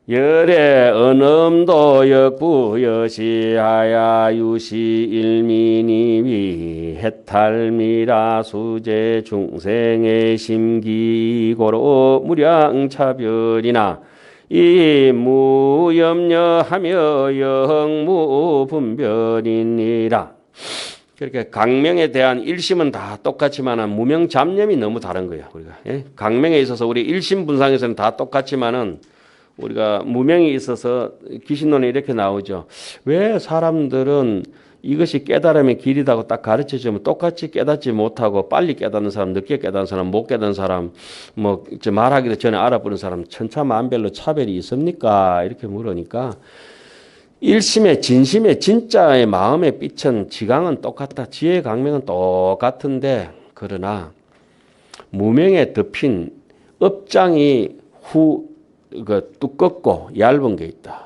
열의 언음도 역부 여시하야 유시 일민이위 해탈미라 수제 중생의 심기고로 무량차별이나 이 무염려하며 영무분별이니라. 그렇게 강명에 대한 일심은 다 똑같지만은 무명 잡념이 너무 다른 거예요. 우리가 강명에 있어서 우리 일심 분상에서는 다 똑같지만은 우리가 무명이 있어서 귀신론에 이렇게 나오죠. 왜 사람들은 이것이 깨달음의 길이라고 딱 가르쳐주면 똑같이 깨닫지 못하고 빨리 깨닫는 사람, 늦게 깨닫는 사람, 못 깨닫는 사람, 뭐 말하기도 전에 알아보는 사람 천차만별로 차별이 있습니까? 이렇게 물으니까 일심의 진심의 진짜의 마음의 빛은 지강은 똑같다. 지혜의 강명은 똑같은데 그러나 무명에 덮인 업장이 두껍고 얇은 게 있다.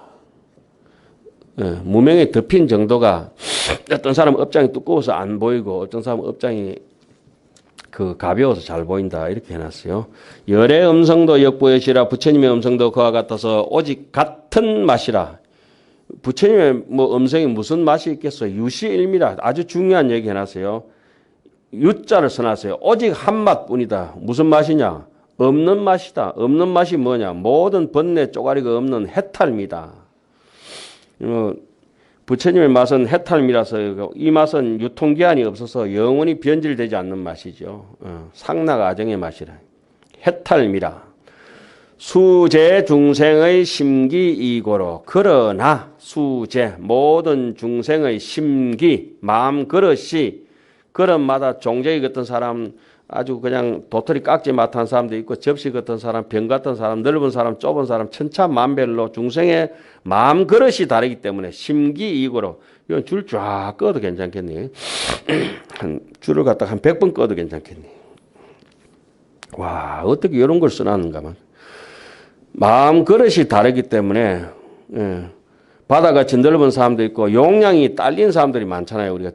무명에 덮인 정도가 어떤 사람은 업장이 두꺼워서 안 보이고 어떤 사람은 업장이 가벼워서 잘 보인다. 이렇게 해놨어요. 열의 음성도 역부여시라 부처님의 음성도 그와 같아서 오직 같은 맛이라. 부처님의 음성이 무슨 맛이 있겠어요? 유시일미라. 아주 중요한 얘기 해놨어요. 유자를 써놨어요. 오직 한 맛뿐이다. 무슨 맛이냐? 없는 맛이다. 없는 맛이 뭐냐? 모든 번뇌 쪼가리가 없는 해탈미다. 부처님의 맛은 해탈미라서 이 맛은 유통기한이 없어서 영원히 변질되지 않는 맛이죠. 상락아정의 맛이라. 해탈미라. 수제 중생의 심기이고로 그러나 수제 모든 중생의 심기 마음 그릇이 그릇마다 종족이 같은 사람 아주 그냥 도토리 깍지 맡은 사람도 있고 접시 같은 사람 병 같은 사람 넓은 사람 좁은 사람 천차만별로 중생의 마음 그릇이 다르기 때문에 심기이고로 이건 줄 쫙 꺼도 괜찮겠네. 한 줄을 갖다가 한 100번 꺼도 괜찮겠네. 와 어떻게 이런 걸 써놨는가만. 마음 그릇이 다르기 때문에 바다같이 넓은 사람도 있고 용량이 딸린 사람들이 많잖아요. 우리가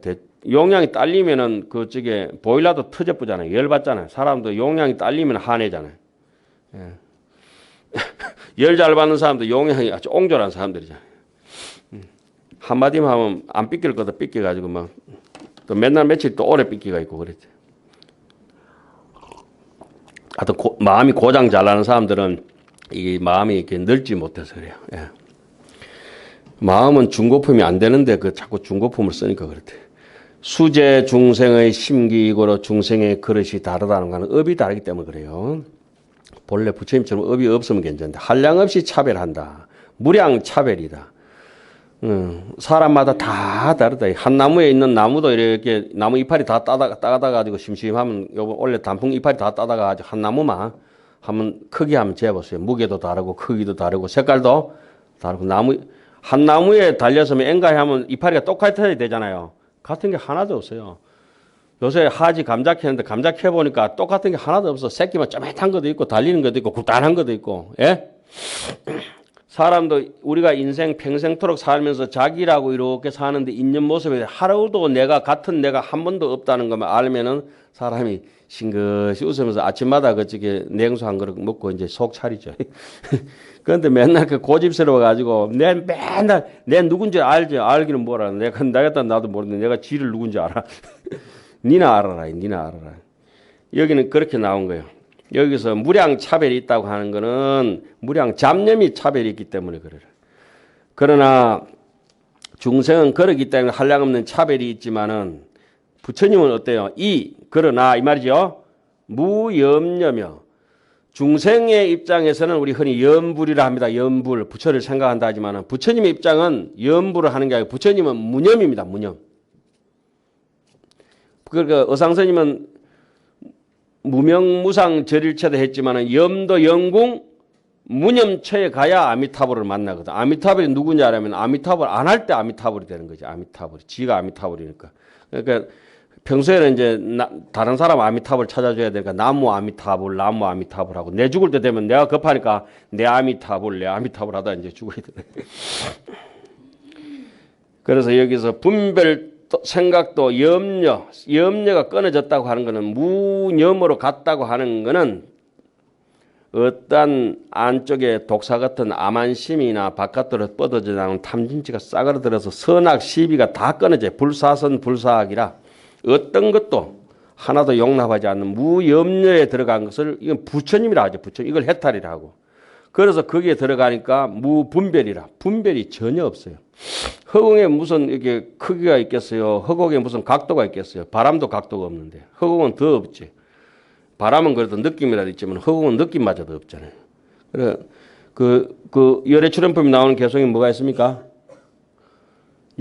용량이 딸리면은 그쪽에 보일러도 터져쁘잖아요. 열받잖아요. 사람도 용량이 딸리면 화내잖아요. 열 잘 받는 사람도 용량이 아주 옹졸한 사람들이잖아요. 한마디만 하면 안 삐낄 거다 삐껴가지고 막 또 맨날 며칠 또 오래 삐끼가 있고 그랬죠. 하여튼 마음이 고장 잘 나는 사람들은 이 마음이 이렇게 넓지 못해서 그래요. 마음은 중고품이 안 되는데 자꾸 중고품을 쓰니까 그렇대. 수제 중생의 심기이고로 중생의 그릇이 다르다는 거는 업이 다르기 때문에 그래요. 본래 부처님처럼 업이 없으면 괜찮은데 한량 없이 차별한다. 무량 차별이다. 사람마다 다 다르다. 한 나무에 있는 나무도 이렇게 나무 이파리 다 따다 가지고 심심하면 요번 원래 단풍 이파리 다 따다 가지고 한 나무만 한번 크게 한번 재보세요. 무게도 다르고 크기도 다르고 색깔도 다르고 한 나무에 달려서면 엔가에 하면 이파리가 똑같아야 되잖아요. 같은 게 하나도 없어요. 요새 하지 감자 캐는데 감자 캐보니까 똑같은 게 하나도 없어. 새끼만 쪼매탄 것도 있고 달리는 것도 있고 굵단한 것도 있고. 예? 사람도 우리가 인생 평생토록 살면서 자기라고 이렇게 사는데 있는 모습에 하루도 내가 한 번도 없다는 것만 알면은 사람이 싱긋이 웃으면서 아침마다 그쪽에 냉수 한 그릇 먹고 이제 속 차리죠. 그런데 맨날 고집스러워가지고 맨날 내 누군지 알지. 알기는 뭐라. 내가 나도 모르는데 내가 지를 누군지 알아. 니나 알아라. 여기는 그렇게 나온 거예요. 여기서 무량 차별이 있다고 하는 거는 무량 잡념이 차별이 있기 때문에 그래요. 그러나 중생은 그러기 때문에 한량없는 차별이 있지만은 부처님은 어때요? 그러나 이 말이죠. 무염려며 중생의 입장에서는 우리 흔히 염불이라 합니다. 염불. 부처를 생각한다 하지만 부처님의 입장은 염불을 하는 게 아니고 부처님은 무념입니다. 무념. 그러니까 어상스님은 무명무상 절일체도 했지만 염도 영궁 무념처에 가야 아미타불을 만나거든. 아미타불이 누구냐 하면 아미타불 안 할 때 아미타불이 되는 거지. 아미타불이. 지가 아미타불이니까. 그러니까 평소에는 이제 다른 사람 아미타불 찾아줘야 되니까 나무 아미타불 하고 내 죽을 때 되면 내가 급하니까 내 아미타불 하다 이제 죽어야 돼. 그래서 여기서 분별 생각도 염려가 끊어졌다고 하는 것은 무념으로 갔다고 하는 것은 어떠한 안쪽에 독사 같은 암안심이나 바깥으로 뻗어져 나오는 탐진치가 싸그러들어서 선악 시비가 다 끊어져요. 불사선 불사악이라 어떤 것도 하나도 용납하지 않는 무염려에 들어간 것을 이건 부처님이라 하죠. 부처님. 이걸 해탈이라 하고. 그래서 거기에 들어가니까 무분별이라. 분별이 전혀 없어요. 허공에 무슨 이렇게 크기가 있겠어요. 허공에 무슨 각도가 있겠어요. 바람도 각도가 없는데. 허공은 더 없지. 바람은 그래도 느낌이라도 있지만 허공은 느낌마저도 없잖아요. 그래 열애 출현품이 나오는 개성이 뭐가 있습니까?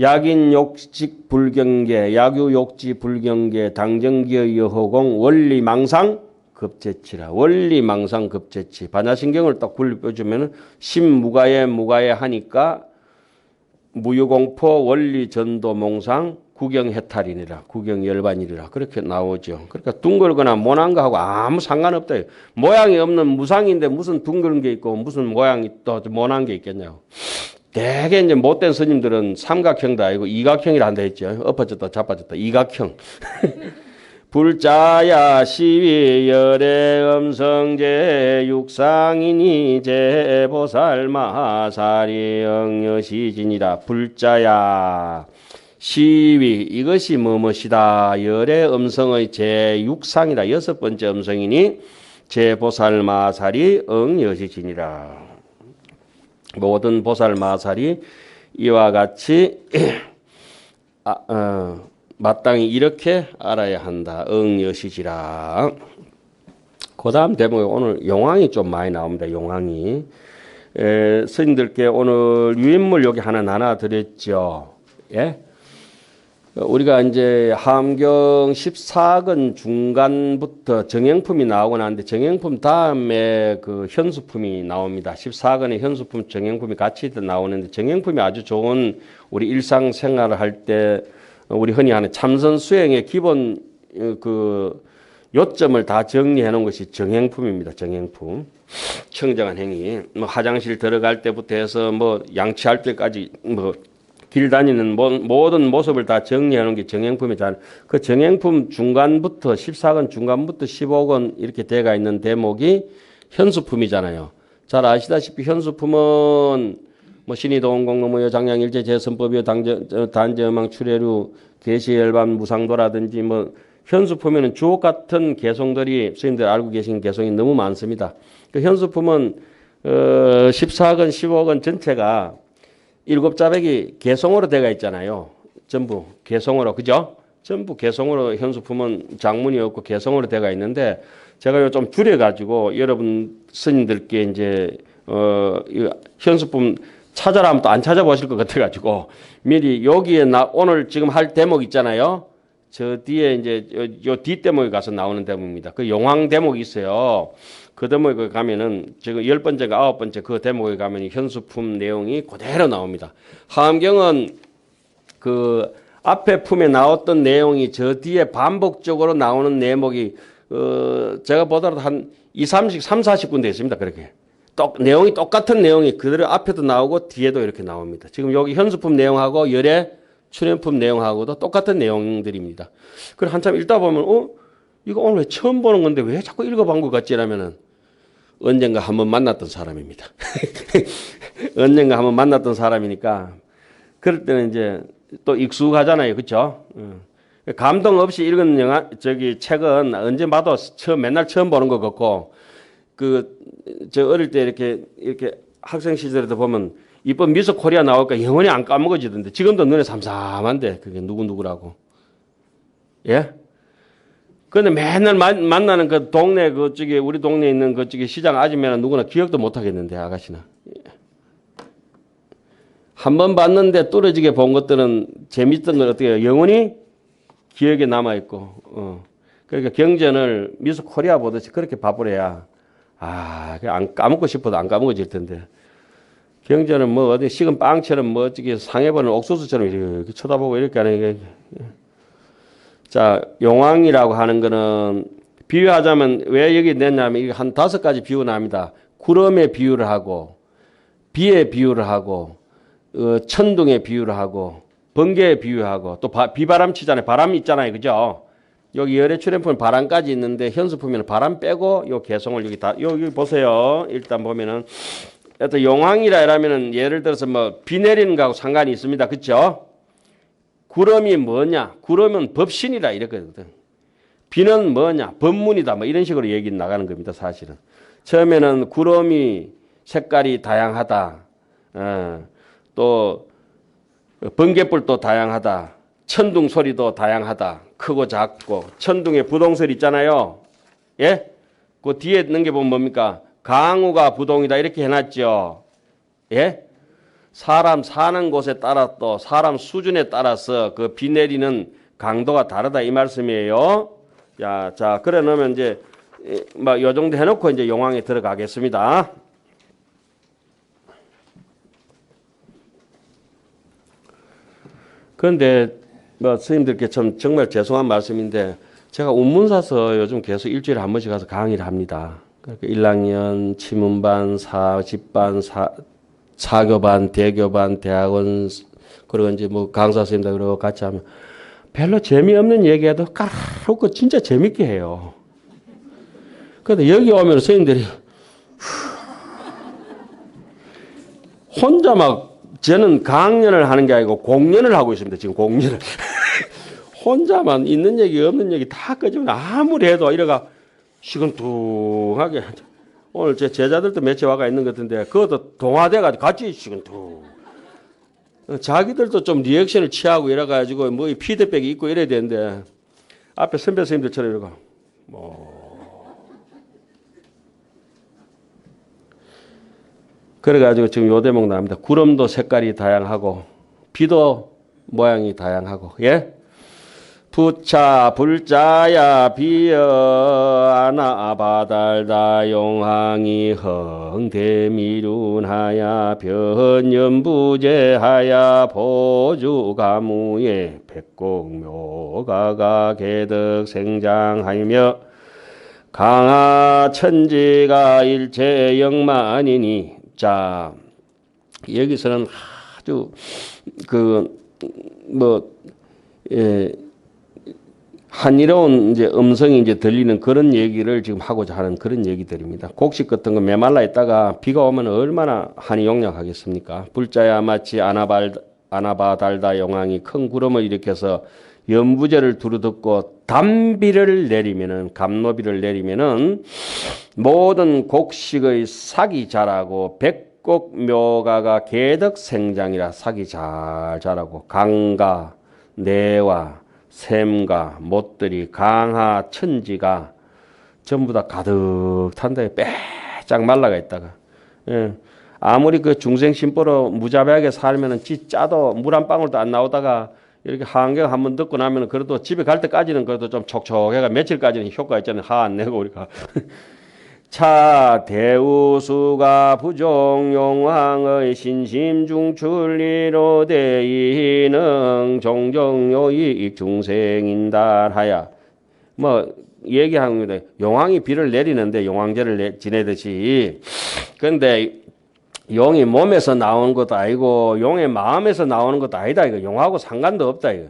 약인 욕직 불경계, 약유 욕지 불경계, 당정기의 여허공, 원리망상 급제치라. 원리망상 급제치. 반야신경을 딱 굴려주면은 신무가에 무가에 하니까 무유공포 원리전도몽상 구경해탈이니라. 구경열반이라. 그렇게 나오죠. 그러니까 둥글거나 모난 거하고 아무 상관없다. 모양이 없는 무상인데 무슨 둥글은 게 있고 무슨 모양이 또 모난 게 있겠냐고. 대개 이제 못된 스님들은 삼각형도 아니고 이각형이라 한다 했죠. 엎어졌다 자빠졌다. 이각형. 불자야 시위 열애 음성제 육상이니 제보살 마사리 영여시진이라. 불자야 시위 이것이 무엇이다. 열애 음성의 제6상이라. 여섯 번째 음성이니 제보살 마사리 응여시진이라. 모든 보살 마살이 이와 같이 마땅히 이렇게 알아야 한다. 응여시지라. 그 다음 대목에 오늘 용왕이 좀 많이 나옵니다. 용왕이. 스님들께 오늘 유인물 여기 하나 나눠드렸죠. 예? 우리가 이제 함경 14권 중간부터 정행품이 나오고 나는데 정행품 다음에 그 현수품이 나옵니다. 14권의 현수품, 정행품이 같이 나오는데 정행품이 아주 좋은 우리 일상생활을 할 때 우리 흔히 하는 참선 수행의 기본 그 요점을 다 정리해 놓은 것이 정행품입니다. 정행품. 청정한 행위. 뭐 화장실 들어갈 때부터 해서 뭐 양치할 때까지 뭐 길 다니는 모든 모습을 다 정리하는 게 정행품이잖아요. 그 정행품 중간부터 14권 중간부터 15권 이렇게 돼가 있는 대목이 현수품이잖아요. 잘 아시다시피 현수품은 뭐 신의도원공노무여 장량일제 제선법이여 단제음왕 출애류 계시열반 무상도라든지 뭐 현수품에는 주옥 같은 개성들이 스님들 알고 계신 개성이 너무 많습니다. 그 현수품은 14권 15권 전체가 일곱 자백이 개성으로 되어 있잖아요. 전부 개성으로, 그죠? 전부 개성으로 현수품은 장문이 없고 개성으로 되어 있는데 제가 좀 줄여가지고 여러분 스님들께 이제 현수품 찾아라 하면 또 안 찾아보실 것 같아가지고 미리 여기에 오늘 지금 할 대목 있잖아요. 저 뒤에 이제 요 뒷 대목에 가서 나오는 대목입니다. 그 용왕 대목이 있어요. 그 대목에 가면은 지금 10번째가 9번째 그 대목에 가면 현수품 내용이 그대로 나옵니다. 하암경은 그 앞에 품에 나왔던 내용이 저 뒤에 반복적으로 나오는 내목이 제가 보더라도 한 3, 40군데 있습니다. 그렇게. 내용이 똑같은 내용이 그대로 앞에도 나오고 뒤에도 이렇게 나옵니다. 지금 여기 현수품 내용하고 열애 출연품 내용하고도 똑같은 내용들입니다. 그걸 한참 읽다 보면 이거 오늘 왜 처음 보는 건데 왜 자꾸 읽어본 것 같지? 라면은 언젠가 한번 만났던 사람입니다. 언젠가 한번 만났던 사람이니까 그럴 때는 이제 또 익숙하잖아요. 그렇죠? 감동 없이 읽은 책은 언제 봐도 맨날 처음 보는 것 같고 저 어릴 때 이렇게 학생 시절에도 보면 이번 미스 코리아 나올까 영원히 안 까먹어지던데 지금도 눈에 삼삼한데 그게 누구라고. 예? 근데 맨날 만나는 그 동네 우리 동네에 있는 시장 아줌마는 누구나 기억도 못 하겠는데 아가씨나. 한 번 봤는데 뚫어지게 본 것들은 재밌던 건 어떻게 해요? 영원히 기억에 남아있고, 그러니까 경전을 미스 코리아 보듯이 그렇게 봐버려야, 안 까먹고 싶어도 안 까먹어질 텐데. 경전은 뭐 어디 식은 빵처럼 뭐 어떻게 상해보는 옥수수처럼 이렇게 쳐다보고 이렇게 하는 게. 자, 용왕이라고 하는 거는 비유하자면 왜 여기 냈냐면 이게 한 5가지 비유가 납니다. 구름의 비유를 하고, 비의 비유를 하고, 천둥의 비유를 하고, 번개의 비유하고, 또 비바람 치잖아요. 바람 있잖아요. 그죠? 여기 열애 출연품 바람까지 있는데 현수품에는 바람 빼고 요 개성을 여기 다 여기 보세요. 일단 보면은 어떤 용왕이라 이러면은 예를 들어서 뭐 비 내리는 거하고 상관이 있습니다. 그렇죠? 구름이 뭐냐? 구름은 법신이라 이랬거든. 비는 뭐냐? 법문이다. 뭐 이런 식으로 얘기 나가는 겁니다. 사실은. 처음에는 구름이 색깔이 다양하다. 또 번개불도 다양하다. 천둥 소리도 다양하다. 크고 작고. 천둥에 부동설 있잖아요. 예? 그 뒤에 넘겨보면 뭡니까? 강우가 부동이다. 이렇게 해놨죠. 예? 사람 사는 곳에 따라 또 사람 수준에 따라서 그 비 내리는 강도가 다르다. 이 말씀이에요. 자, 그래 놓으면 이제, 뭐, 요 정도 해놓고 이제 용왕에 들어가겠습니다. 그런데, 뭐, 스님들께 참 정말 죄송한 말씀인데, 제가 운문사서 요즘 계속 일주일에 한 번씩 가서 강의를 합니다. 그러니까 1학년, 치문반, 집반, 사교반, 대교반, 대학원, 그리고 이제 뭐 강사 선생님들 그러고 같이 하면 별로 재미없는 얘기해도 까르고 진짜 재밌게 해요. 그런데 여기 오면 선생님들이 혼자 막 저는 강연을 하는 게 아니고 공연을 하고 있습니다. 지금 공연을. 혼자만 있는 얘기 없는 얘기 다 끄집어내 아무리 해도 이래가 시큰둥하게 오늘 제 제자들도 몇째 와가 있는 것 같은데 그것도 동화돼가지고 같이 시큰둥 자기들도 좀 리액션을 취하고 이래가지고 뭐 피드백이 있고 이래야 되는데 앞에 선배 선생님들처럼 이러고 뭐 그래가지고 지금 요 대목 나옵니다. 구름도 색깔이 다양하고 비도 모양이 다양하고 예? 부차 불자야 비어 아나바달다 용항이 흥대미룬하야 변연부재하야 보주가무에 백곡묘가가 개덕생장하며 강하천지가 일체영만이니. 자, 여기서는 아주 한이로운 이제 음성이 이제 들리는 그런 얘기를 지금 하고자 하는 그런 얘기들입니다. 곡식 같은 거 메말라 있다가 비가 오면 얼마나 한이 용약하겠습니까? 불자야 마치 아나바달다 용왕이 큰 구름을 일으켜서 연부제를 두루듣고 담비를 내리면은 감노비를 내리면은 모든 곡식의 삭이 자라고 백곡묘가가 개덕생장이라 삭이 잘 자라고 강가 내와 샘과 못들이 강하 천지가 전부 다 가득 탄다. 빼짝 말라가 있다가 예. 아무리 그 중생심보로 무자비하게 살면은 지 짜도 물 한 방울도 안 나오다가 이렇게 한경 한번 듣고 나면은 그래도 집에 갈 때까지는 그래도 좀 촉촉해가 며칠까지는 효과 있잖아요. 화 안 내고 우리가 차 대우수가 부종용왕의 신심중출리로 대이능 종정요익 중생인달하야. 뭐 얘기한 겁니다. 용왕이 비를 내리는데 용왕제를 지내듯이. 그런데 용이 몸에서 나오는 것도 아니고 용의 마음에서 나오는 것도 아니다. 이거 용하고 상관도 없다. 이거.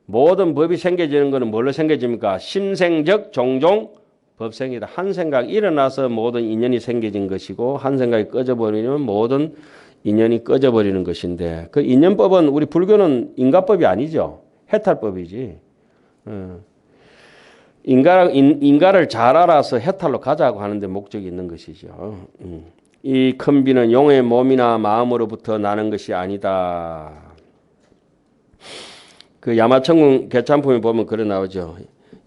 모든 법이 생겨지는 것은 뭘로 생겨집니까? 심생적 종종 법생이다. 한 생각 일어나서 모든 인연이 생겨진 것이고 한 생각이 꺼져버리면 모든 인연이 꺼져버리는 것인데 그 인연법은 우리 불교는 인가법이 아니죠. 해탈법이지. 인가를 잘 알아서 해탈로 가자고 하는데 목적이 있는 것이죠. 이 큰 비는 용의 몸이나 마음으로부터 나는 것이 아니다. 그 야마천궁 개참품에 보면 그래 나오죠.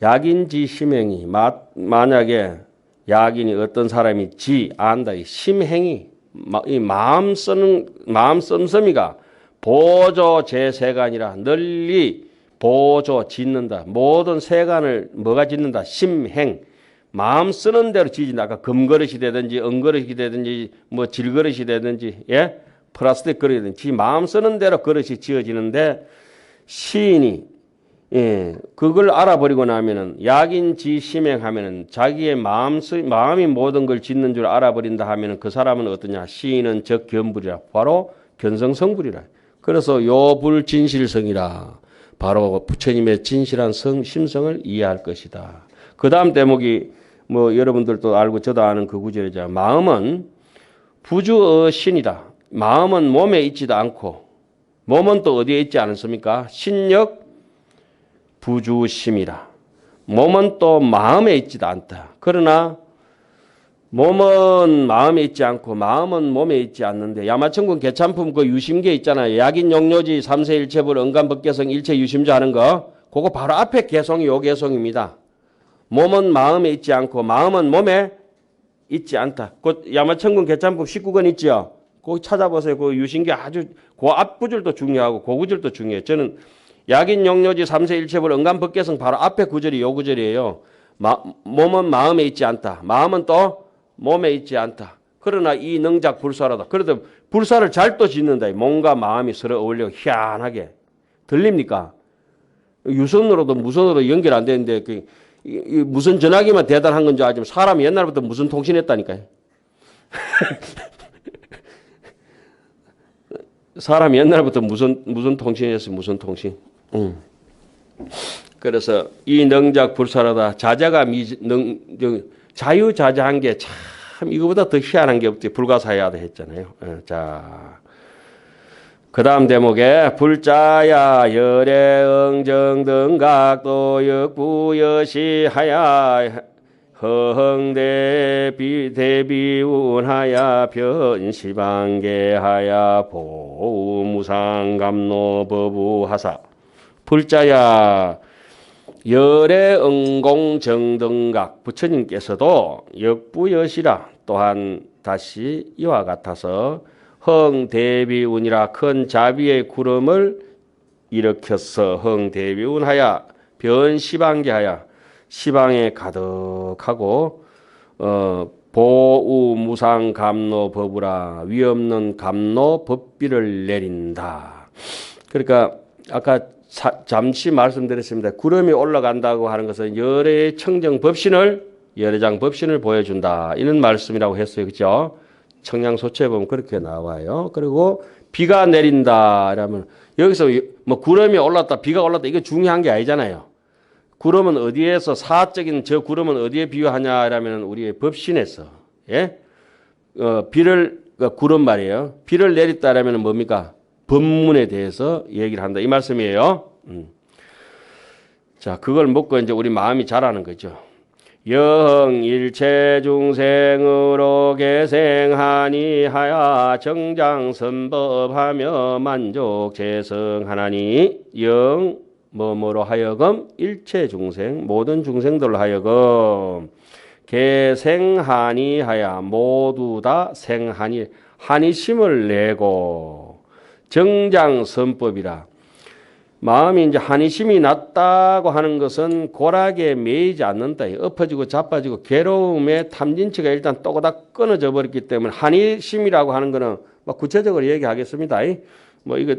약인지 심행이 만약에 약인이 어떤 사람이 안다 이 심행이 이 마음 씀씀이가 보조 제세간이라 널리 보조 짓는다. 모든 세간을 뭐가 짓는다? 심행 마음 쓰는 대로 지진다. 아까 금그릇이 되든지 은그릇이 되든지 뭐 질그릇이 되든지 예 플라스틱 그릇이든지 마음 쓰는 대로 그릇이 지어지는데 시인이 예, 그걸 알아버리고 나면은 약인지 심행하면은 자기의 마음이 모든 걸 짓는 줄 알아버린다 하면은 그 사람은 어떠냐? 시인은 적견불이라 바로 견성성불이라. 그래서 요불진실성이라 바로 부처님의 진실한 심성을 이해할 것이다. 그 다음 대목이 뭐 여러분들도 알고 저도 아는 그 구절이죠. 마음은 부주의 신이다. 마음은 몸에 있지도 않고 몸은 또 어디에 있지 않습니까? 신력 부주심이라. 몸은 또 마음에 있지도 않다. 그러나 몸은 마음에 있지 않고 마음은 몸에 있지 않는데 야마천군 개참품 그 유심계 있잖아요. 약인용료지 삼세일체불 언감법계성 일체유심자 하는 거 그거 바로 앞에 개성이 요 개성입니다. 몸은 마음에 있지 않고 마음은 몸에 있지 않다. 그 야마천군 개참품 19권 있죠. 그거 찾아보세요. 그 유심계 아주 그 앞구절도 중요하고 그 구절도 중요해요. 저는 약인용료지 삼세일체불 언감법계성 바로 앞에 구절이 요 구절이에요. 몸은 마음에 있지 않다. 마음은 또 몸에 있지 않다. 그러나 이 능작 불사라다. 그래도 불사를 잘 또 짓는다. 몸과 마음이 서로 어울려 희한하게. 들립니까? 유선으로도 무선으로 연결 안 되는데 무선 전화기만 대단한 건 줄 알지만 사람이 옛날부터 무선 통신했다니까요. 사람이 옛날부터 무선 통신했어요. 무선 통신. 그래서 이 능작 불사라다. 자자가 자유자재한 게 참 이거보다 더 희한한 게 없지. 불가사야다 했잖아요. 자, 그 다음 대목에 불자야 열애응정등각 도역부여시하야 허흥대비운하야 변시방계하야 보무상감노법우하사 불자야 열애응공정등각 부처님께서도 역부여시라 또한 다시 이와 같아서 흥대비운이라 큰 자비의 구름을 일으켰어. 흥대비운하야 변시방계하야 시방에 가득하고 보우무상감노법우라 위없는 감노법비를 내린다. 그러니까 아까 잠시 말씀드렸습니다. 구름이 올라간다고 하는 것은 열애의 청정법신을 열애장법신을 보여준다. 이런 말씀이라고 했어요. 그렇죠? 청량소체에 보면 그렇게 나와요. 그리고 비가 내린다. 라면 여기서 뭐 구름이 올랐다, 비가 올랐다 이게 중요한 게 아니잖아요. 구름은 어디에서 사적인 저 구름은 어디에 비유하냐라면 우리의 법신에서 예? 비를 구름 말이에요. 비를 내렸다라면 뭡니까? 법문에 대해서 얘기를 한다. 이 말씀이에요. 자, 그걸 먹고 이제 우리 마음이 자라는 거죠. 영 일체 중생으로 계생하니 하야 정장선법하며 만족 재성하나니 영 뭐뭐로 하여금 일체 중생 모든 중생들로 하여금 계생하니 하야 모두 다 생하니 한이심을 내고 정장선법이라 마음이 이제 한이심이 났다고 하는 것은 고락에 매이지 않는다. 엎어지고 자빠지고 괴로움의 탐진치가 일단 또그닥 끊어져 버렸기 때문에 한이심이라고 하는 거는 막 구체적으로 얘기하겠습니다. 뭐 이거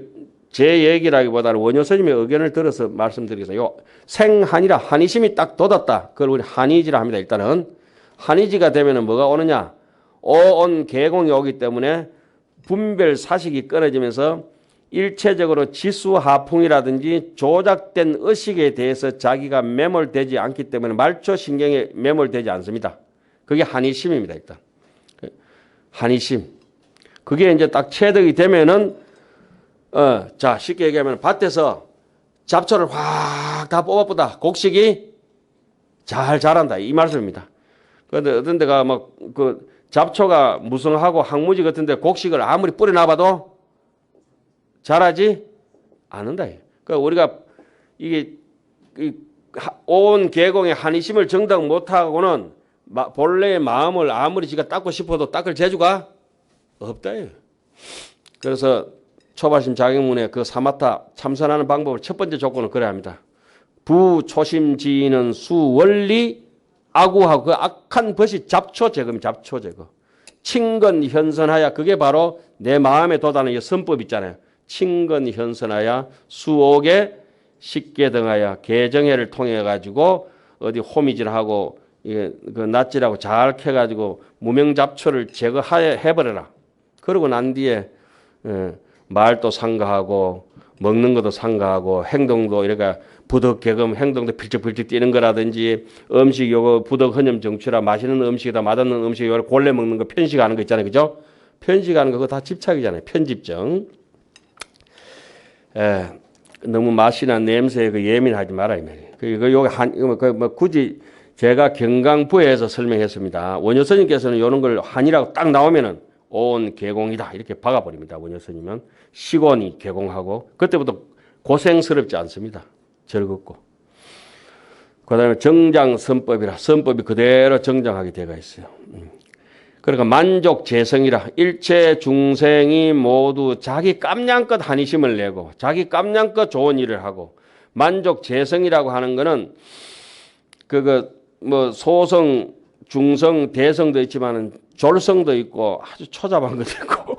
제 얘기라기보다는 원효 스님의 의견을 들어서 말씀드리겠습니다. 요 생한이라 한이심이 딱 돋았다. 그걸 우리 한이지라 합니다. 일단은 한이지가 되면은 뭐가 오느냐? 오온 계공이 오기 때문에 분별 사식이 끊어지면서 일체적으로 지수하풍이라든지 조작된 의식에 대해서 자기가 매몰되지 않기 때문에 말초신경에 매몰되지 않습니다. 그게 한이심입니다. 일단 한이심. 그게 이제 딱 체득이 되면은 자 쉽게 얘기하면 밭에서 잡초를 확 다 뽑아보다 곡식이 잘 자란다 이 말씀입니다. 그런데 어떤 데가 막 그 잡초가 무성하고 항무지 같은데 곡식을 아무리 뿌려놔봐도 자라지 않는다. 그러니까 우리가 이게 온 계공의 한이심을 정당 못하고는 본래의 마음을 아무리 지가 닦고 싶어도 닦을 재주가 없다. 그래서 초발심 자격문에 그 사마타 참선하는 방법을 첫 번째 조건은 그래야 합니다. 부초심지는 수원리 아구하고 그 악한 벗이 잡초 제거입니다. 잡초 제거. 친건현선하야 그게 바로 내 마음에 도달하는 선법 있잖아요. 친건현선하야 수옥에 식계 등하야 개정회를 통해 가지고 어디 호미질하고 그 낫질하고 잘 캐가지고 무명잡초를 제거해 버려라. 그러고 난 뒤에 말도 상가하고 먹는 것도 상가하고 행동도 이렇게 부덕 개금 행동도 필적필적 뛰는 거라든지 음식 요거 부덕 헌염 정취라 맛있는 음식이다 맛없는 음식 요걸 골래 먹는 거 편식하는 거 있잖아요. 그죠? 편식하는 거 그거 다 집착이잖아요. 편집증. 너무 맛이나 냄새에 그 예민하지 마라 이 말이에요. 그 요게 뭐 굳이 제가 경강부에서 설명했습니다. 원효 스님께서는 이런 걸 한이라고 딱 나오면은 온 개공이다 이렇게 박아버립니다. 원효 스님은 시곤이 개공하고 그때부터 고생스럽지 않습니다. 즐겁고. 그다음에 정장 선법이라 선법이 그대로 정장하게 되어 있어요. 그러니까 만족 재성이라 일체 중생이 모두 자기 깜냥껏 한이심을 내고 자기 깜냥껏 좋은 일을 하고 만족 재성이라고 하는 거는 그거 뭐 소성, 중성, 대성도 있지만은 졸성도 있고 아주 초잡한 것도 있고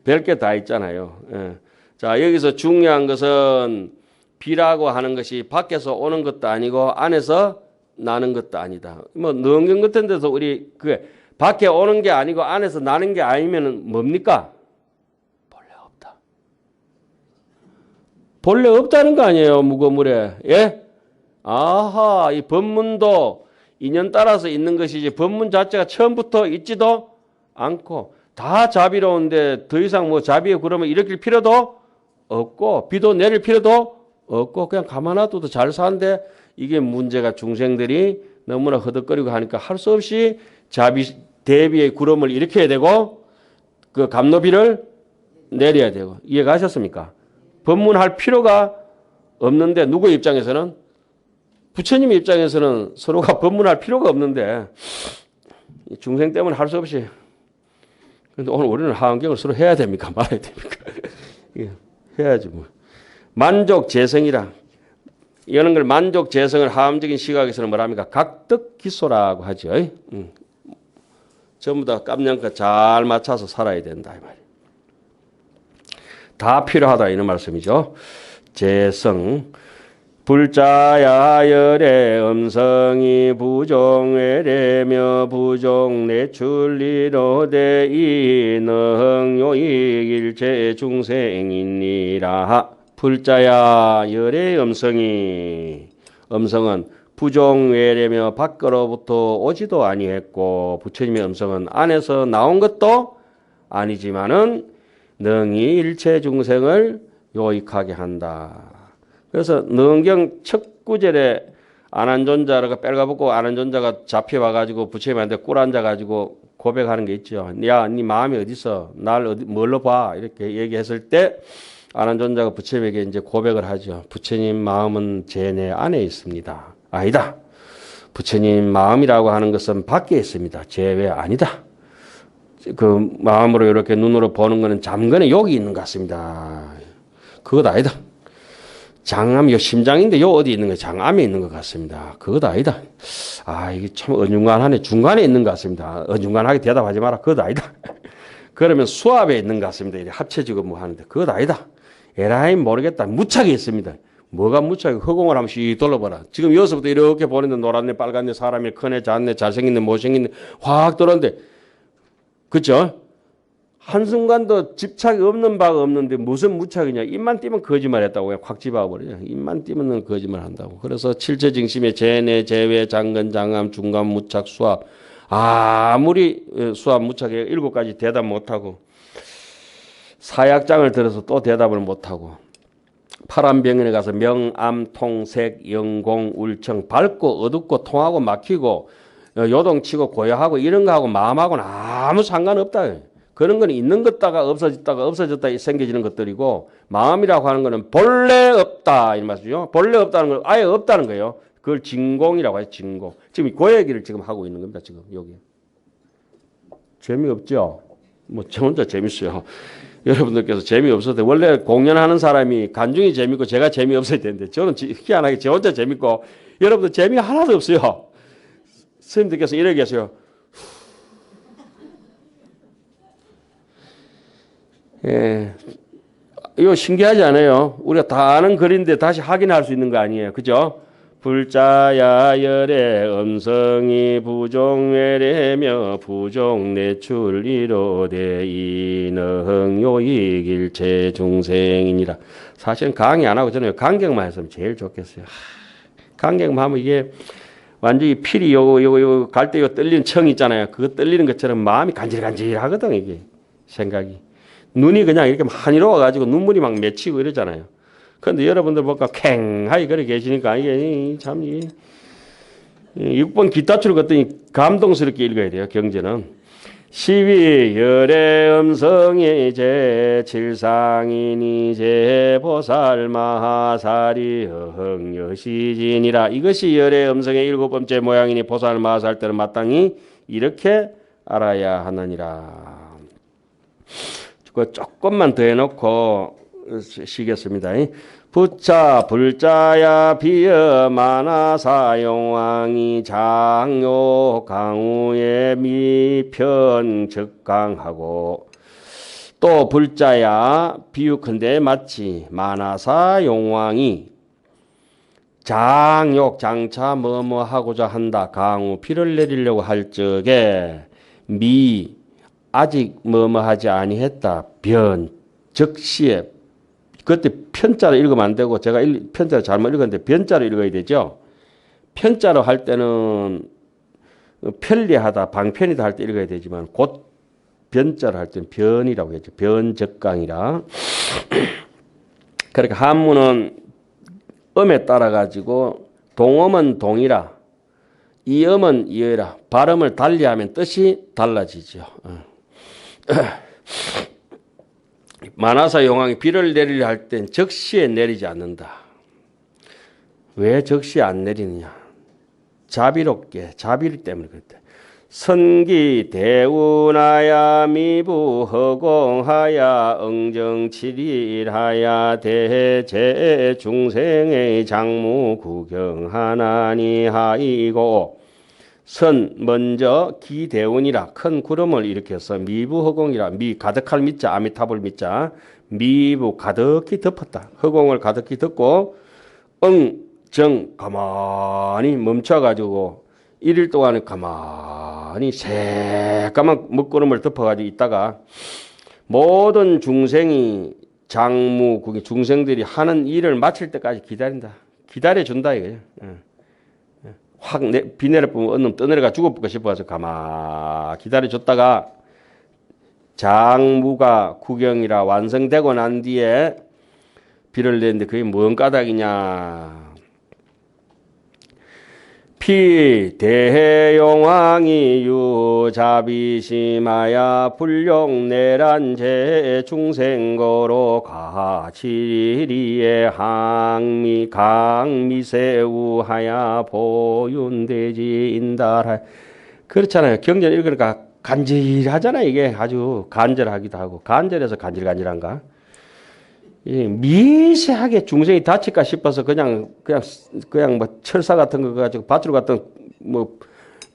별게 다 있잖아요. 예. 자 여기서 중요한 것은 비라고 하는 것이 밖에서 오는 것도 아니고 안에서 나는 것도 아니다. 뭐 능경 같은 데서 우리 그 밖에 오는 게 아니고 안에서 나는 게 아니면은 뭡니까? 본래 없다. 본래 없다는 거 아니에요, 무거물에. 예? 아하, 이 법문도 인연 따라서 있는 것이지 법문 자체가 처음부터 있지도 않고 다 자비로운데 더 이상 뭐 자비에 그러면 일으킬 필요도 없고 비도 내릴 필요도 없고 그냥 가만 놔둬도 잘 사는데 이게 문제가 중생들이 너무나 허덕거리고 하니까 할 수 없이 자비 대비의 구름을 일으켜야 되고 그 감노비를 내려야 되고 이해가셨습니까? 법문할 필요가 없는데 누구 입장에서는 부처님 입장에서는 서로가 법문할 필요가 없는데 중생 때문에 할 수 없이 근데 오늘 우리는 하원경을 서로 해야 됩니까? 말아야 됩니까? 해야지 뭐. 만족 재성이라 이런 걸 만족 재성을 하음적인 시각에서는 뭐랍니까? 각덕기소라고 하죠. 전부 다 깜냥껏 잘 맞춰서 살아야 된다 이 말이에요. 다 필요하다 이런 말씀이죠. 재성 불자야 열의 음성이 부종외래며 부종내출리로되 이능요익 일체 중생이니라. 불자야 열의 음성은 부종외래며 밖으로부터 오지도 아니했고 부처님의 음성은 안에서 나온 것도 아니지만은 능히 일체 중생을 요익하게 한다. 그래서 능경 첫 구절에 안한존자가 빨가벗고 안한존자가 잡혀와가지고 부처님한테 꿀 앉아가지고 고백하는 게 있죠. 야, 네 마음이 어디서 날 뭘로 봐? 이렇게 얘기했을 때 안한존자가 부처님에게 이제 고백을 하죠. 부처님 마음은 제 내 안에 있습니다. 아니다. 부처님 마음이라고 하는 것은 밖에 있습니다. 제 외 아니다. 그 마음으로 이렇게 눈으로 보는 것은 잠근에 여기 있는 것 같습니다. 그것 아니다. 장암이 요 심장인데 요 어디 있는 거예요? 장암에 있는 것 같습니다. 그것 아니다. 아, 이게 참 어중간하네. 중간에 있는 것 같습니다. 어중간하게 대답하지 마라. 그것 아니다. 그러면 수압에 있는 것 같습니다. 이렇게 합쳐지고 뭐 하는데 그것 아니다. 에라이 모르겠다. 무착이 있습니다. 뭐가 무착이? 허공을 한번 씩 돌려봐라. 지금 여기서부터 이렇게 보는데 노랗네, 빨갛네, 사람이 크네, 작네, 잘생겼네, 못생겼네 확 돌았는데 그렇죠? 한순간도 집착이 없는 바가 없는데 무슨 무착이냐. 입만 띄면 거짓말했다고 그냥 확 집어버려요. 입만 띄면 거짓말한다고. 그래서 칠체증심의 재내, 재외, 장근, 장암, 중감, 무착, 수압. 아무리 수압, 무착에 7가지 대답 못하고 사약장을 들어서 또 대답을 못하고 파란병원에 가서 명암, 통색, 영공, 울청 밝고 어둡고 통하고 막히고 요동치고 고요하고 이런 거하고 마음하고는 아무 상관없다. 그런 건 있는 것다가 없어졌다 생겨지는 것들이고 마음이라고 하는 거는 본래 없다 이 말이죠. 본래 없다는 건 아예 없다는 거예요. 그걸 진공이라고 해요. 진공. 지금 그 얘기를 지금 하고 있는 겁니다. 지금 여기. 재미없죠? 뭐 저 혼자 재밌어요. 여러분들께서 재미없어도 원래 공연하는 사람이 간중이 재밌고 제가 재미없어야 되는데 저는 희한하게 저 혼자 재밌고 여러분들 재미 하나도 없어요. 선생님들께서 이렇게 계세요. 예, 이거 신기하지 않아요? 우리가 다 아는 글인데 다시 확인할 수 있는 거 아니에요. 그죠? 불자야 열의 음성이 부종외래며 부종내출 이로되 이능 요익일체 중생이니라. 사실은 강의 안 하고 저는 간격만 했으면 제일 좋겠어요. 간격만 하면 이게 완전히 필이 요 갈 때 요 떨리는 청 있잖아요. 그거 떨리는 것처럼 마음이 간질간질하거든 이게 생각이. 눈이 그냥 이렇게 한이로워가지고 눈물이 막 맺히고 이러잖아요. 그런데 여러분들 보니까 캥하게 그래 계시니까 이게 참 6번 기타줄 같더니 감동스럽게 읽어야 돼요. 경제는. 시위 열의 음성이 제7상이니 제보살 마하살이 흥여시진이라. 이것이 열의 음성의 7번째 모양이니 보살 마하살 때는 마땅히 이렇게 알아야 하느니라. 그 조금만 더 해놓고 쉬겠습니다. 부차 불자야 비여 만화사용왕이 장요 강우의 미편 적강하고 또 불자야 비유컨대 마치 만화사용왕이 장욕 장차 뭐뭐 하고자 한다. 강우 피를 내리려고 할 적에 미 아직 뭐뭐 하지 아니했다. 변 적시에 그때 편자로 읽으면 안 되고 제가 편자로 잘못 읽었는데 변자로 읽어야 되죠. 편자로 할 때는 편리하다, 방편이다 할 때 읽어야 되지만 곧 변자로 할 때는 변이라고 했죠. 변적강이라. 그러니까 한문은 음에 따라 가지고 동음은 동이라, 이음은 이어라. 발음을 달리하면 뜻이 달라지죠. 만화사 용왕이 비를 내리려 할 땐 적시에 내리지 않는다. 왜 적시에 안 내리느냐? 자비롭게, 자비 때문에 그랬대. 선기 대운하야 미부 허공하야 응정칠일하야 대제 중생의 장무 구경하나니 하이고 선 먼저 기대운이라 큰 구름을 일으켜서 미부 허공이라 미 가득할 미자 아미타불 미자 미부 가득히 덮었다. 허공을 가득히 덮고 정 가만히 멈춰가지고 1일 동안에 가만히 새까만 먹구름을 덮어가지고 있다가 모든 중생이 장무 중생들이 하는 일을 마칠 때까지 기다린다. 기다려준다 이거예요. 확 비 내려보면 언놈 떠내려가 죽어볼까 싶어서 가만 기다려줬다가 장무가 구경이라 완성되고 난 뒤에 비를 내는데 그게 뭔 까닭이냐. 피 대해용왕이 유자비심하야 불용내란제 중생거로 가치리에 항미 강미세우하야 보윤대지 인달하. 그렇잖아요. 경전 읽으니까 간질하잖아요. 이게 아주 간절하기도 하고 간절해서 간질간질한가. 미세하게 중생이 다칠까 싶어서 그냥 뭐 철사 같은 거 가지고 밧줄 같은 뭐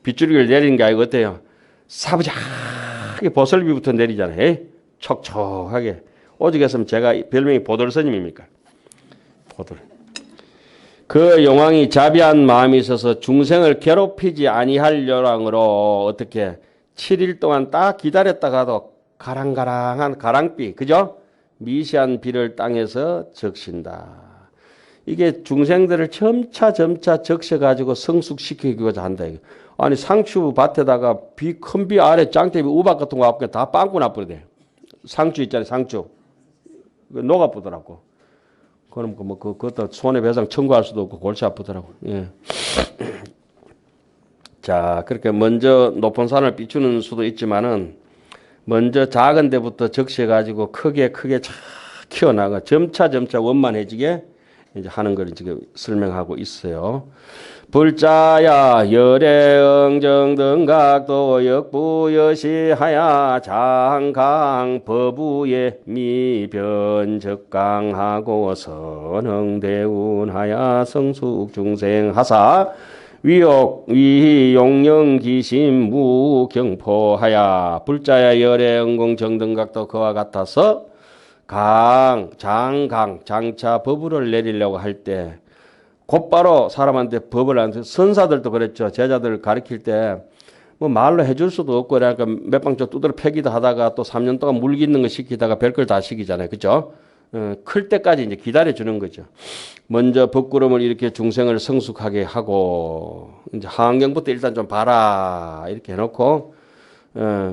빗줄기를 내리는 게 아니고 어때요? 사부작하게 보슬비부터 내리잖아요. 촉촉하게. 오죽했으면 제가 별명이 보돌스님입니까? 보돌. 그 용왕이 자비한 마음이 있어서 중생을 괴롭히지 아니할 요랑으로 어떻게 7일 동안 딱 기다렸다가도 가랑가랑한 가랑비, 그죠? 미시한 비를 땅에서 적신다. 이게 중생들을 점차 적셔가지고 성숙시키고자 한다. 아니 상추 밭에다가 큰 비 아래 짱대비 우박 같은 거 앞에 다 빵꾸 나버리대. 상추 있잖아요. 상추. 녹아보더라고. 그럼 그것도 손해배상 청구할 수도 없고 골치 아프더라고. 예. 자, 그렇게 먼저 높은 산을 비추는 수도 있지만은 먼저 작은 데부터 적셔가지고 크게 키워나가 점차 원만해지게 이제 하는 걸 지금 설명하고 있어요. 불자야 열애응정 등각도 역부여시하야 장강 법우에 미변적강하고 선흥대운하야 성숙중생하사 위욕 위용영기심 무경포하야 불자야 열애응공 정등각도 그와 같아서 장차 법우를 내리려고 할 때 곧바로 사람한테 법을 안 써. 선사들도 그랬죠. 제자들 가르칠 때 뭐 말로 해줄 수도 없고 그러니까 몇 방 좀 두드려 패기도 하다가 또 3년 동안 물 깃는 거 시키다가 별걸 다 시키잖아요. 그죠? 클 때까지 이제 기다려 주는 거죠. 먼저 법구름을 이렇게 중생을 성숙하게 하고 이제 하안경부터 일단 좀 봐라 이렇게 해놓고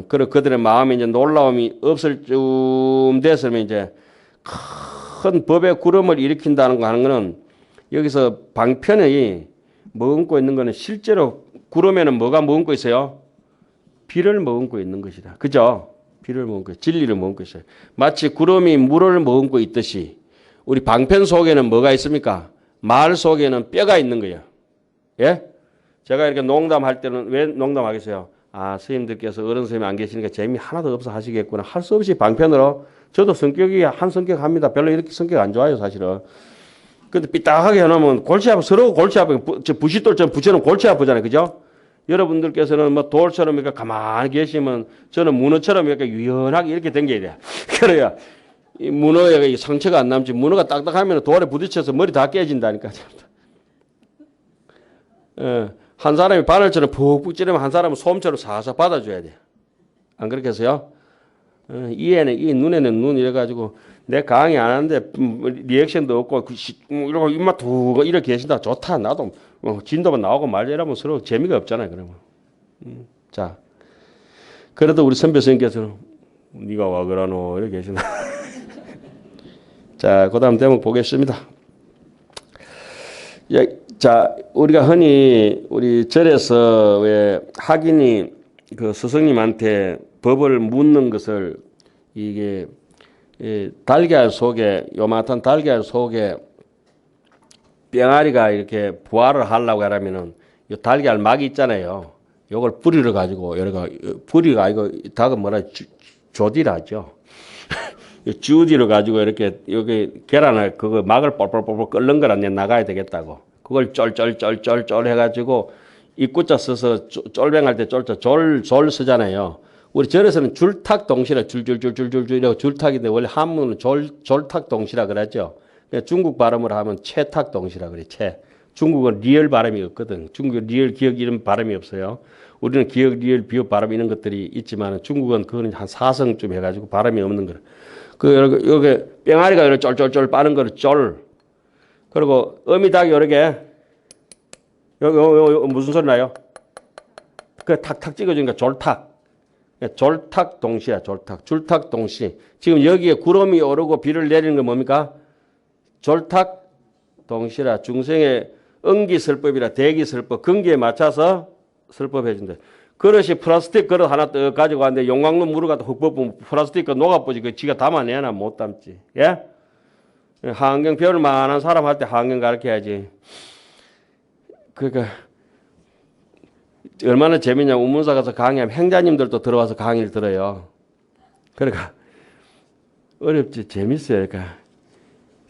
그리고 그들의 마음에 이제 놀라움이 없을 쯤 됐으면 이제 큰 법의 구름을 일으킨다는 거 하는 거는 여기서 방편이 머금고 있는 거는 실제로 구름에는 뭐가 머금고 있어요? 비를 머금고 있는 것이다. 그죠? 비를 머금고 진리를 머금고 있어요. 마치 구름이 물을 머금고 있듯이 우리 방편 속에는 뭐가 있습니까? 말 속에는 뼈가 있는 거예요. 예? 제가 이렇게 농담할 때는 왜 농담하겠어요? 아, 스님들께서 어른 스님이 안 계시니까 재미 하나도 없어 하시겠구나. 할 수 없이 방편으로 저도 성격이 한 성격 합니다. 별로 이렇게 성격 안 좋아요, 사실은. 근데 삐딱하게 해놓으면 골치 아프, 서로 골치 아프고, 부싯돌처럼 붙여놓으면 골치 아프잖아요. 그죠? 여러분들께서는 뭐 돌처럼 이렇게 가만히 계시면 저는 문어처럼 이렇게 유연하게 이렇게 당겨야 돼. 그래야 이 문어에 상처가 안 남지. 문어가 딱딱하면 돌에 부딪혀서 머리 다 깨진다니까. 한 사람이 바늘처럼 푹푹 찌르면 한 사람은 솜처럼 살살 받아줘야 돼. 안 그렇게 해서요? 이에는 이, 눈에는 눈 이래가지고 내 강의 안 하는데 리액션도 없고 이러고 입맛 두고 이렇게 계신다. 좋다. 나도 진도만 나오고 말자 이러면 서로 재미가 없잖아요. 그러면. 자, 그래도 우리 선배 선생님께서는 네가 와 그러노 이렇게 계신다. 자, 그 다음 대목 보겠습니다. 자, 우리가 흔히 우리 절에서 왜 학인이 그 스승님한테 법을 묻는 것을 이게 달걀 속에 요만한 달걀 속에 병아리가 이렇게 부화를 하려고 하려면은 요 달걀 막이 있잖아요. 요걸 뿌리를 가지고 여러가 뿌리가 이거 닭은 뭐라 조디라죠. 주디를 가지고 이렇게 여기 계란을 그거 막을 뻘뻘뻘 끓는 거라 내 나가야 되겠다고. 그걸 쫄쫄쫄쫄쫄 해가지고 입구자 써서 쫄뱅할 때 쫄쫄 졸 쓰잖아요. 우리 절에서는 줄탁 동시라 줄줄줄줄줄이라고 줄탁인데 원래 한문은 졸탁 동시라 그러죠. 중국 발음으로 하면 채탁 동시라 그래. 채. 중국은 리얼 발음이 없거든. 중국은 리얼 기억 이런 발음이 없어요. 우리는 기억 리얼 비읍 발음 이런 것들이 있지만 중국은 그거는 한 4성쯤 해가지고 발음이 없는 거라. 그 여기 뺑아리가 이렇게 쫄쫄쫄 빠는 거를 쫄. 그리고 어미닭이 이렇게 요 무슨 소리 나요? 그 탁탁 찍어주니까 졸탁. 졸탁 동시야, 졸탁. 줄탁 동시. 지금 여기에 구름이 오르고 비를 내리는 건 뭡니까? 졸탁 동시라. 중생의 응기설법이라 대기설법, 근기에 맞춰서 설법해준다. 그릇이 플라스틱 그릇 하나 떠 가지고 왔는데 용광로 물을 갖다 흙 뽑으면 플라스틱 넣어가보지. 그 지가 담아내나 못 담지. 예? 하안경 배울 만한 사람 할 때 하안경 가르쳐야지. 그러니까 얼마나 재밌냐. 우문사 가서 강의하면 행자님들도 들어와서 강의를 들어요. 그러니까 어렵지 재밌어요. 그러니까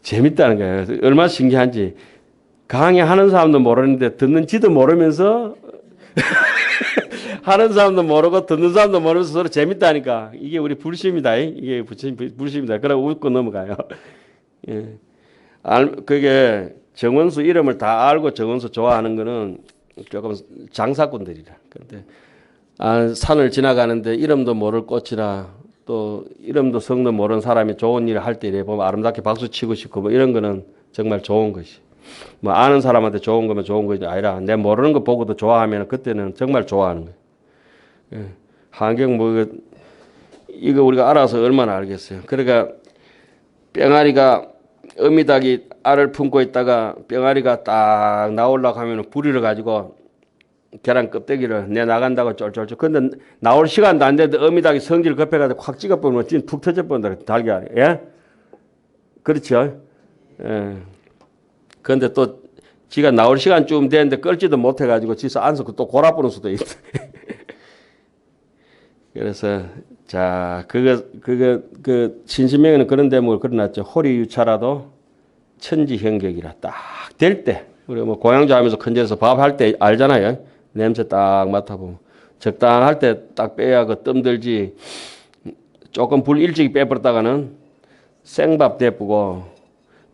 재밌다는 거예요. 얼마나 신기한지. 강의하는 사람도 모르는데 듣는 지도 모르면서 하는 사람도 모르고 듣는 사람도 모르면서 서로 재밌다니까. 이게 우리 불심이다. 이게 불심이다. 그러고 웃고 넘어가요. 예. 그게 정원수 이름을 다 알고 정원수 좋아하는 거는 조금 장사꾼들이라. 그런데 산을 지나가는데 이름도 모를 꽃이라 또 이름도 성도 모르는 사람이 좋은 일을 할 때 보면 아름답게 박수 치고 싶고 뭐 이런 거는 정말 좋은 것이. 뭐 아는 사람한테 좋은 거면 좋은 것이 아니라 내 모르는 거 보고도 좋아하면 그때는 정말 좋아하는 거예요. 예. 환경 뭐 이거 우리가 알아서 얼마나 알겠어요. 그러니까 뺑아리가 어미닭이 알을 품고 있다가 뺑아리가 딱 나오려고 하면 부리를 가지고 계란 껍데기를 내 나간다고 쫄쫄쫄. 근데 나올 시간도 안 되는데 어미닭이 성질 급해가지고 확 찍어버리면 찐 푹 터져버린다. 달걀이. 예? 그렇죠? 예. 근데 또 지가 나올 시간쯤 되는데 끌지도 못해가지고 지서 안서 또 골아보는 수도 있다. 그래서 자, 그 신신명에는 그런 대목을 그려놨죠. 호리유차라도 천지형격이라 딱 될 때, 우리 뭐 고향주 하면서 큰 데서 밥 할 때 알잖아요. 냄새 딱 맡아보면 적당할 때 딱 빼야 그 뜸들지. 조금 불 일찍 빼버렸다가는 생밥 대쁘고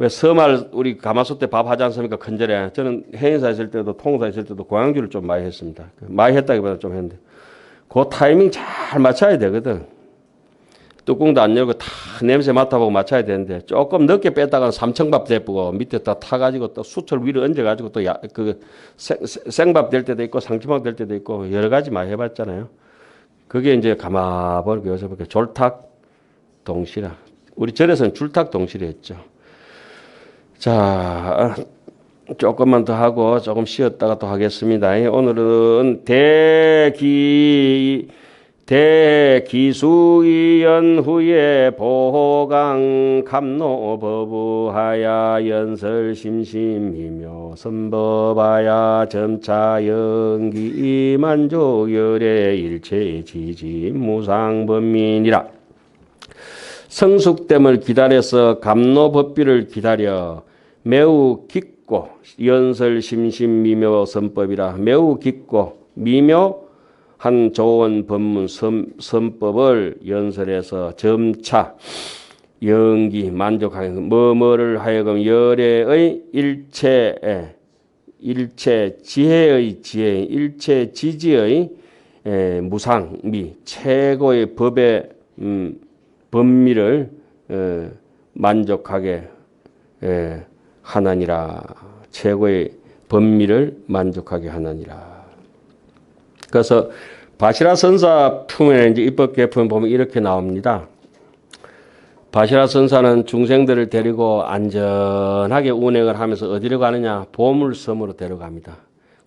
왜 설날 우리 가마솥 때 밥 하지 않습니까? 큰절에. 저는 해인사 있을 때도 통사 있을 때도 고향주를 좀 많이 했습니다. 많이 했다기보다 좀 했는데 그 타이밍 잘 맞춰야 되거든. 뚜껑도 안 열고 다 냄새 맡아보고 맞춰야 되는데 조금 늦게 뺐다가 삼청밥 대쁘고 밑에 다 타가지고 또 수철 위로 얹어가지고 또 그 생밥 될 때도 있고 상추밥 될 때도 있고 여러 가지 많이 해봤잖아요. 그게 이제 가마버리고 요새 보니까 졸탁 동시라. 우리 절에서는 줄탁 동시라 했죠. 자, 조금만 더 하고 조금 쉬었다가 또 하겠습니다. 오늘은 대기수이연 후에 보호강 감노버부하야 연설심심이며 선법하야 점차연기 만족열의 일체지지 무상범민이라. 성숙됨을 기다려서 감노법비를 기다려 매우 깊고 연설심심미묘 선법이라. 매우 깊고 미묘한 좋은 법문 선법을 연설해서 점차 연기 만족하게 뭐뭐를 하여금 열애의 일체 지혜의 일체 지지의 무상미 최고의 법의 법미를 만족하게 하나니라. 최고의 법미를 만족하게 하나니라. 그래서 바시라 선사 품에 이제 입법개품 보면 이렇게 나옵니다. 바시라 선사는 중생들을 데리고 안전하게 운행을 하면서 어디로 가느냐? 보물섬으로 데려갑니다.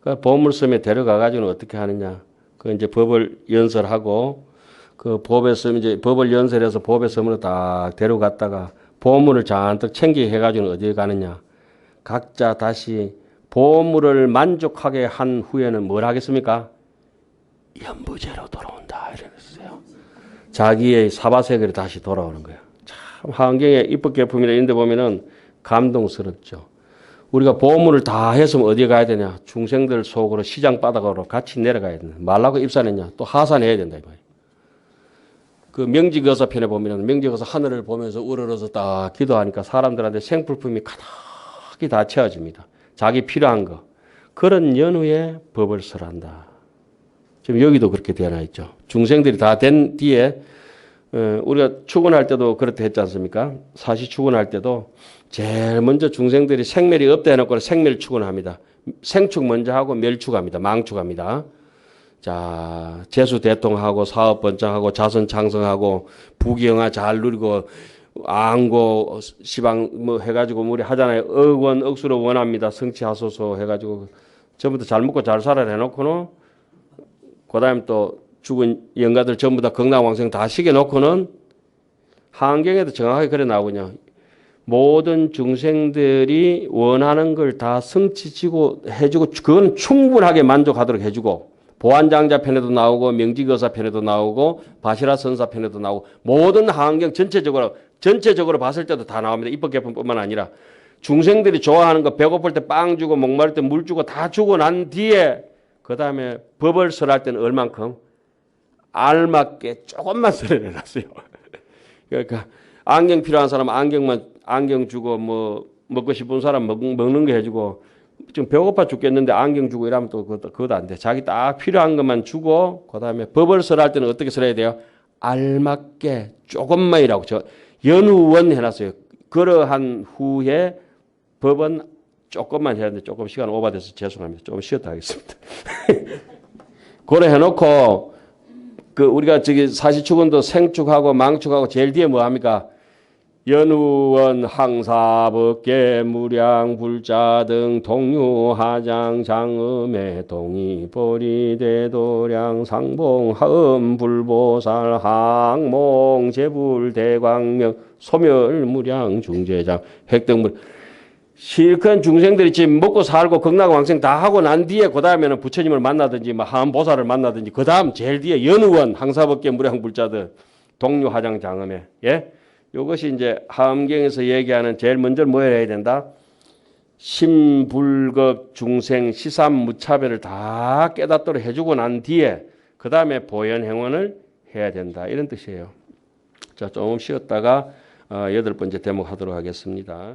그 보물섬에 데려가 가지고는 어떻게 하느냐? 그 이제 법을 연설하고 그 법에서 이제 법을 연설해서 법의 섬으로 다 데려갔다가 보물을 잔뜩 챙기게 해가지고는 어디에 가느냐? 각자 다시 보물을 만족하게 한 후에는 뭘 하겠습니까? 연부제로 돌아온다 이랬어요. 자기의 사바세계로 다시 돌아오는 거예요. 참 환경의 입법개품이나 이런 데 보면은 감동스럽죠. 우리가 보물을 다 했으면 어디에 가야 되냐? 중생들 속으로 시장 바닥으로 같이 내려가야 된다. 말라고 입산했냐? 또 하산해야 된다 이거예요. 그 명지거사 편에 보면 명지거사 하늘을 보면서 우러러서 딱 기도하니까 사람들한테 생필품이 가득히 다 채워집니다. 자기 필요한 거. 그런 연후에 법을 설한다. 지금 여기도 그렇게 되어 있죠. 중생들이 다 된 뒤에 우리가 출근할 때도 그렇게 했지 않습니까? 사시 출근할 때도 제일 먼저 중생들이 생멸이 없다 해놓고 생멸 출근합니다. 생축 먼저 하고 멸축합니다. 망축합니다. 자, 재수 대통하고 사업 번창하고 자선 창성하고 부귀영화 잘 누리고 안고 시방 뭐 해가지고 우리 하잖아요. 억원 억수로 원합니다. 성취하소서 해가지고 전부 다 잘 먹고 잘 살아라 해놓고는 그다음 또 죽은 영가들 전부 다 극락왕생 다 시켜놓고는 한경에도 정확하게 그래 나오거든요. 모든 중생들이 원하는 걸 다 성취지고 해주고 그건 충분하게 만족하도록 해주고 보안장자 편에도 나오고 명지거사 편에도 나오고 바시라 선사 편에도 나오고 모든 환경 전체적으로 봤을 때도 다 나옵니다. 입법개품뿐만 아니라 중생들이 좋아하는 거 배고플 때 빵 주고 목마를 때 물 주고 다 주고 난 뒤에 그 다음에 법을 설할 때는 얼만큼 알맞게 조금만 설해놨어요. 그러니까 안경 필요한 사람 안경 주고 뭐 먹고 싶은 사람 먹는 거 해주고 지금 배고파 죽겠는데 안경 주고 이러면 또 그것도 안 돼. 자기 딱 필요한 것만 주고 그다음에 법을 설할 때는 어떻게 설해야 돼요? 알맞게 조금만이라고 저 연후원 해놨어요. 그러한 후에 법은 조금만 해야 되는데 조금 시간 오버돼서 죄송합니다. 조금 쉬었다 하겠습니다. 그래 해놓고 그 우리가 저기 사시축은도 생축하고 망축하고 제일 뒤에 뭐 합니까? 연후원 항사법계 무량 불자 등 동유하장 장음의 동의 보리대도량 상봉 하음 불보살 항몽 제불 대광명 소멸 무량 중재장 획등물 실컷 중생들이 지금 먹고 살고 극락왕생 다 하고 난 뒤에 그 다음에는 부처님을 만나든지 뭐 하음보살을 만나든지 그 다음 제일 뒤에 연후원 항사법계 무량 불자들 동유하장 장음에 예? 이것이 이제 하엄경에서 얘기하는 제일 먼저 뭐 해야 된다? 심불급 중생 시삼무차별을 다 깨닫도록 해주고 난 뒤에 그 다음에 보현행원을 해야 된다. 이런 뜻이에요. 자, 조금 쉬었다가 8번째 대목 하도록 하겠습니다.